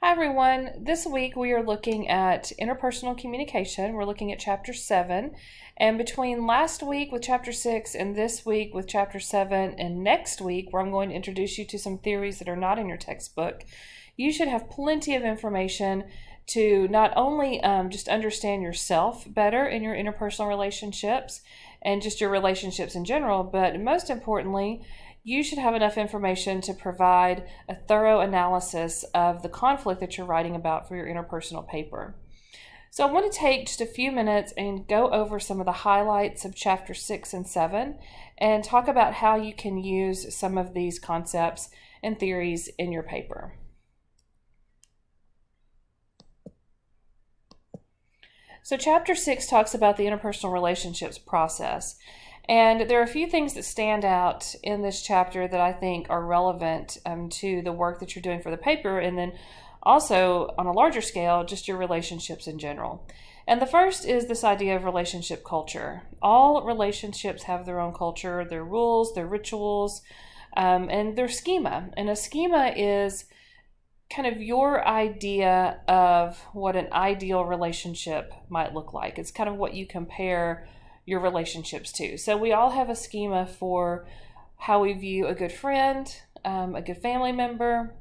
Hi everyone. This week we are looking at interpersonal communication. We're looking at chapter 7. And between last week with chapter 6 and this week with chapter 7 and next week, where I'm going to introduce you to some theories that are not in your textbook, you should have plenty of information to not only just understand yourself better in your interpersonal relationships and just your relationships in general, but most importantly, you should have enough information to provide a thorough analysis of the conflict that you're writing about for your interpersonal paper. So I want to take just a few minutes and go over some of the highlights of chapter 6 and 7 and talk about how you can use some of these concepts and theories in your paper. So chapter 6 talks about the interpersonal relationships process. And there are a few things that stand out in this chapter that I think are relevant to the work that you're doing for the paper, and then also on a larger scale, just your relationships in general. And the first is this idea of relationship culture. All relationships have their own culture, their rules, their rituals, and their schema. And a schema is kind of your idea of what an ideal relationship might look like. It's kind of what you compare your relationships to. So we all have a schema for how we view a good friend, a good family member,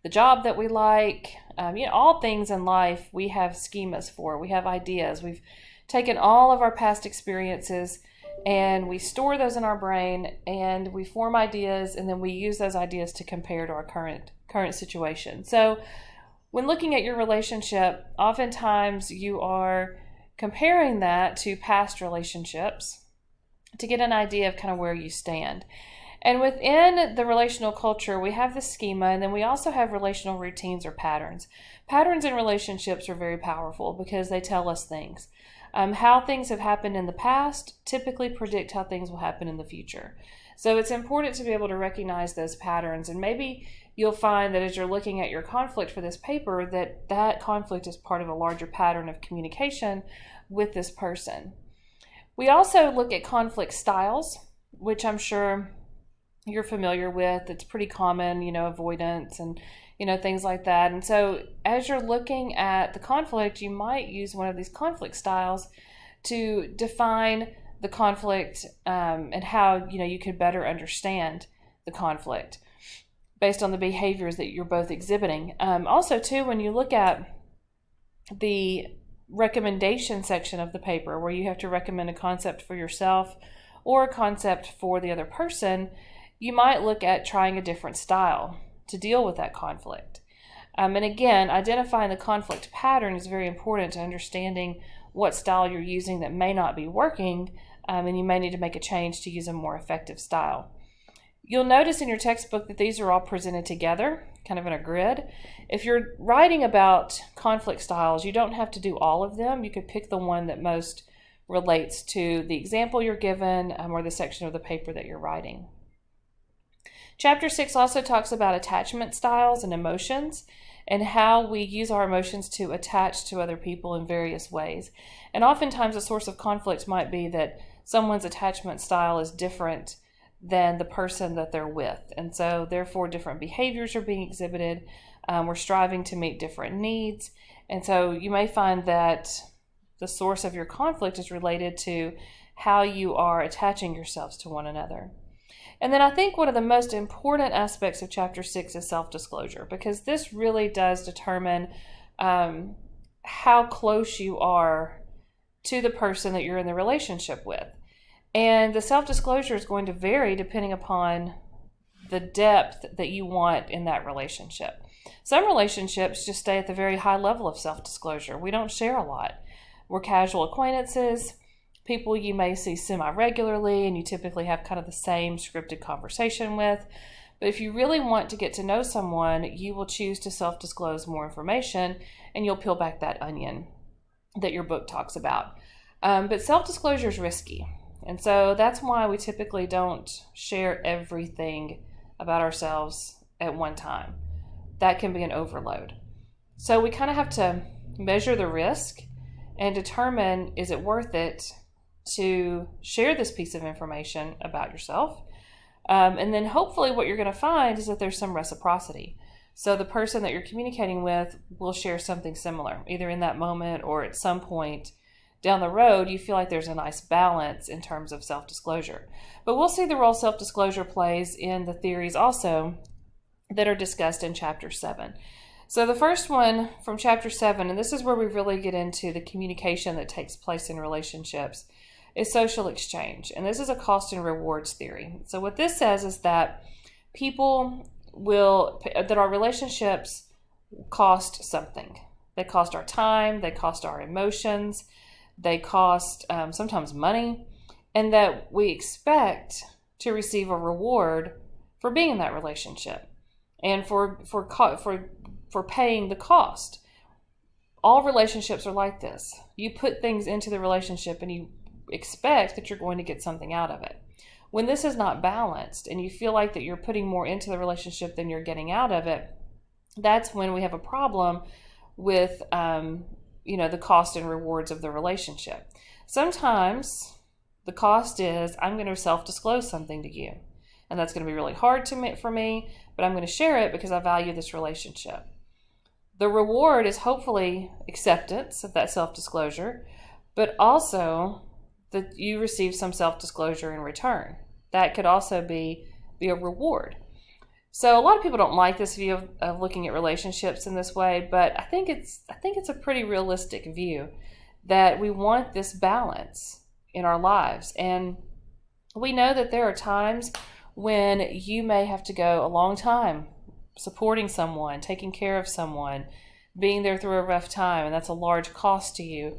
the job that we like, all things in life we have schemas for. We have ideas. We've taken all of our past experiences and we store those in our brain and we form ideas, and then we use those ideas to compare to our current situation. So when looking at your relationship, oftentimes you are comparing that to past relationships to get an idea of kind of where you stand. And within the relational culture, we have the schema, and then we also have relational routines or patterns. Patterns in relationships are very powerful because they tell us things. How things have happened in the past typically predict how things will happen in the future. So it's important to be able to recognize those patterns, and maybe you'll find that as you're looking at your conflict for this paper, that conflict is part of a larger pattern of communication with this person. We also look at conflict styles, which I'm sure you're familiar with. It's pretty common, avoidance and, things like that. And so as you're looking at the conflict, you might use one of these conflict styles to define the conflict and how, you could better understand the conflict based on the behaviors that you're both exhibiting. Also, too, when you look at the recommendation section of the paper, where you have to recommend a concept for yourself or a concept for the other person, you might look at trying a different style to deal with that conflict. And again, identifying the conflict pattern is very important to understanding what style you're using that may not be working, and you may need to make a change to use a more effective style. You'll notice in your textbook that these are all presented together, kind of in a grid. If you're writing about conflict styles, you don't have to do all of them. You could pick the one that most relates to the example you're given or the section of the paper that you're writing. Chapter 6 also talks about attachment styles and emotions and how we use our emotions to attach to other people in various ways. And oftentimes a source of conflict might be that someone's attachment style is different than the person that they're with. And so therefore different behaviors are being exhibited. We're striving to meet different needs. And so you may find that the source of your conflict is related to how you are attaching yourselves to one another. And then I think one of the most important aspects of chapter 6 is self-disclosure, because this really does determine how close you are to the person that you're in the relationship with. And the self-disclosure is going to vary depending upon the depth that you want in that relationship. Some relationships just stay at the very high level of self-disclosure. We don't share a lot. We're casual acquaintances, people you may see semi-regularly, and you typically have kind of the same scripted conversation with. But if you really want to get to know someone, you will choose to self-disclose more information, and you'll peel back that onion that your book talks about. But self-disclosure is risky. And so that's why we typically don't share everything about ourselves at one time. That can be an overload. So we kind of have to measure the risk and determine, is it worth it to share this piece of information about yourself? And then hopefully what you're going to find is that there's some reciprocity. So the person that you're communicating with will share something similar, either in that moment or at some point down the road. You feel like there's a nice balance in terms of self-disclosure. But we'll see the role self-disclosure plays in the theories also that are discussed in Chapter 7. So the first one from Chapter 7, and this is where we really get into the communication that takes place in relationships, is social exchange. And this is a cost and rewards theory. So what this says is that our relationships cost something. They cost our time, they cost our emotions, they cost sometimes money, and that we expect to receive a reward for being in that relationship and for paying the cost. All relationships are like this. You put things into the relationship and you expect that you're going to get something out of it. When this is not balanced and you feel like that you're putting more into the relationship than you're getting out of it, that's when we have a problem with the cost and rewards of the relationship. Sometimes the cost is I'm going to self-disclose something to you, and that's going to be really hard for me, but I'm going to share it because I value this relationship. The reward is hopefully acceptance of that self-disclosure, but also that you receive some self-disclosure in return. That could also be a reward. So a lot of people don't like this view of looking at relationships in this way, but I think it's a pretty realistic view that we want this balance in our lives. And we know that there are times when you may have to go a long time supporting someone, taking care of someone, being there through a rough time, and that's a large cost to you.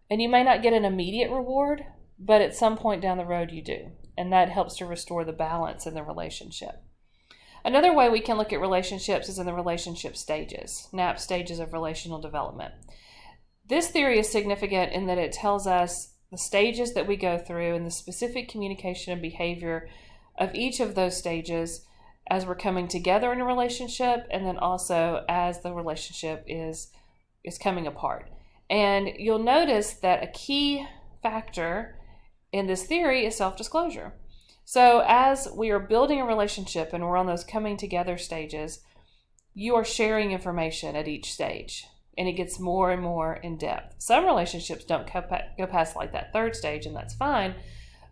And you may not get an immediate reward, but at some point down the road you do. And that helps to restore the balance in the relationship. Another way we can look at relationships is in the relationship stages, KNAP stages of relational development. This theory is significant in that it tells us the stages that we go through and the specific communication and behavior of each of those stages as we're coming together in a relationship, and then also as the relationship is coming apart. And you'll notice that a key factor in this theory is self-disclosure. So as we are building a relationship and we're on those coming together stages, you are sharing information at each stage, and it gets more and more in depth. Some relationships don't go past like that third stage, and that's fine.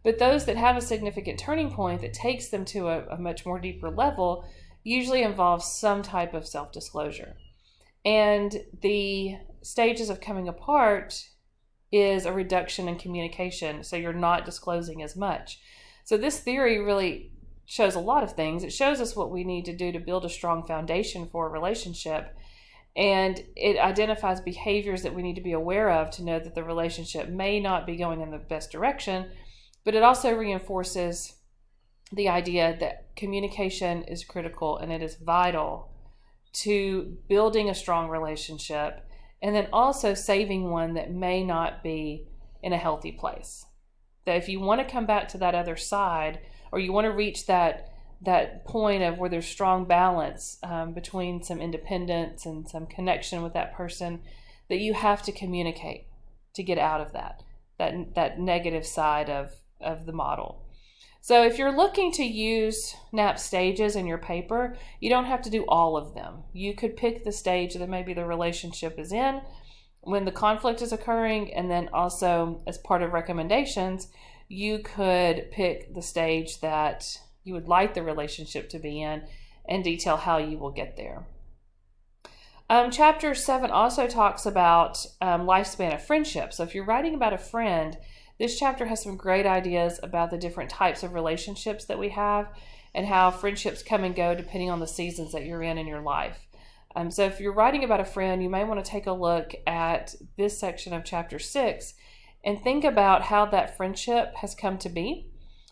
But those that have a significant turning point that takes them to a much more deeper level usually involves some type of self-disclosure. And the stages of coming apart is a reduction in communication, so you're not disclosing as much. So this theory really shows a lot of things. It shows us what we need to do to build a strong foundation for a relationship, and it identifies behaviors that we need to be aware of to know that the relationship may not be going in the best direction. But it also reinforces the idea that communication is critical and it is vital to building a strong relationship, and then also saving one that may not be in a healthy place. That if you want to come back to that other side, or you want to reach that point of where there's strong balance between some independence and some connection with that person, that you have to communicate to get out of that negative side of the model. So if you're looking to use KNAP stages in your paper, you don't have to do all of them. You could pick the stage that maybe the relationship is in when the conflict is occurring, and then also as part of recommendations, you could pick the stage that you would like the relationship to be in and detail how you will get there. Chapter 7 also talks about lifespan of friendship. So if you're writing about a friend, this chapter has some great ideas about the different types of relationships that we have and how friendships come and go depending on the seasons that you're in your life. So if you're writing about a friend, you may want to take a look at this section of Chapter 6 and think about how that friendship has come to be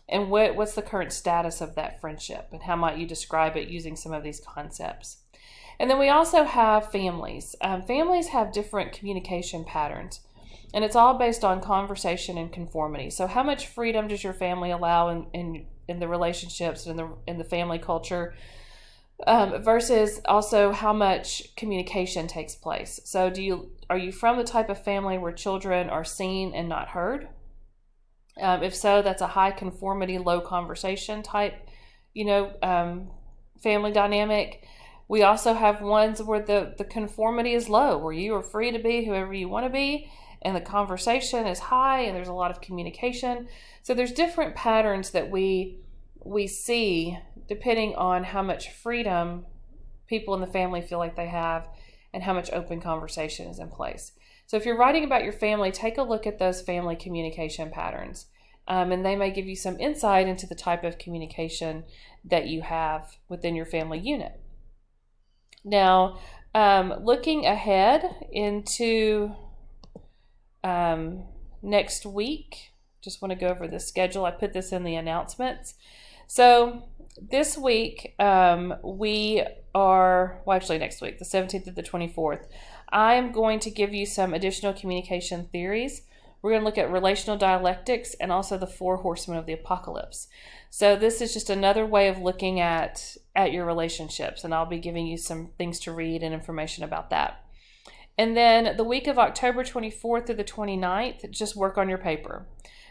and what's the current status of that friendship and how might you describe it using some of these concepts. And then we also have families. Families have different communication patterns, and it's all based on conversation and conformity. So how much freedom does your family allow in the relationships and in the family culture versus also how much communication takes place. So are you from the type of family where children are seen and not heard? If so, that's a high conformity, low conversation type, family dynamic. We also have ones where the conformity is low, where you are free to be whoever you want to be, and the conversation is high, and there's a lot of communication. So there's different patterns that we see depending on how much freedom people in the family feel like they have and how much open conversation is in place. So if you're writing about your family, take a look at those family communication patterns, and they may give you some insight into the type of communication that you have within your family unit. Now, looking ahead into next week, just want to go over the schedule. I put this in the announcements. So this week, we are, well, actually next week, the 17th to the 24th, I'm going to give you some additional communication theories. We're going to look at relational dialectics and also the 4 horsemen of the apocalypse. So this is just another way of looking at your relationships, and I'll be giving you some things to read and information about that. And then the week of October 24th through the 29th, just work on your paper.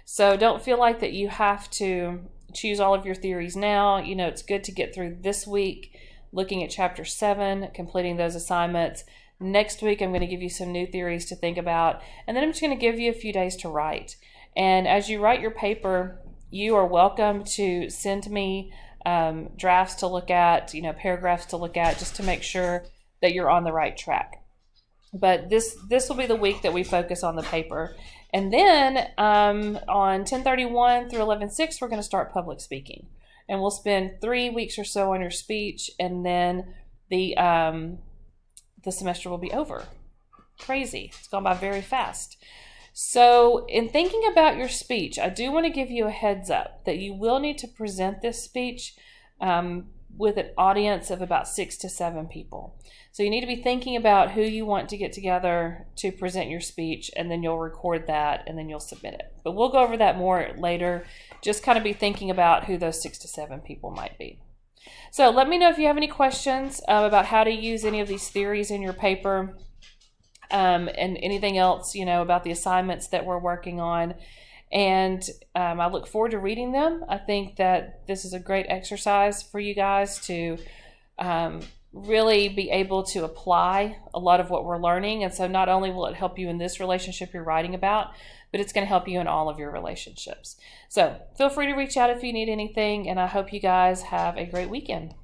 So don't feel like that you have to choose all of your theories now. You know, it's good to get through this week looking at chapter 7, completing those assignments. Next week, I'm going to give you some new theories to think about, and then I'm just going to give you a few days to write. And as you write your paper, you are welcome to send me drafts to look at, paragraphs to look at, just to make sure that you're on the right track. But this will be the week that we focus on the paper. And then on 1031 through 11:6, we're going to start public speaking. And we'll spend 3 weeks or so on your speech, and then the semester will be over. Crazy. It's gone by very fast. So in thinking about your speech, I do want to give you a heads up that you will need to present this speech with an audience of about 6 to 7 people. So you need to be thinking about who you want to get together to present your speech, and then you'll record that, and then you'll submit it. But we'll go over that more later. Just kind of be thinking about who those 6 to 7 people might be. So let me know if you have any questions about how to use any of these theories in your paper, and anything else, about the assignments that we're working on. And I look forward to reading them. I think that this is a great exercise for you guys to really be able to apply a lot of what we're learning. And so not only will it help you in this relationship you're writing about, but it's going to help you in all of your relationships. So feel free to reach out if you need anything, and I hope you guys have a great weekend.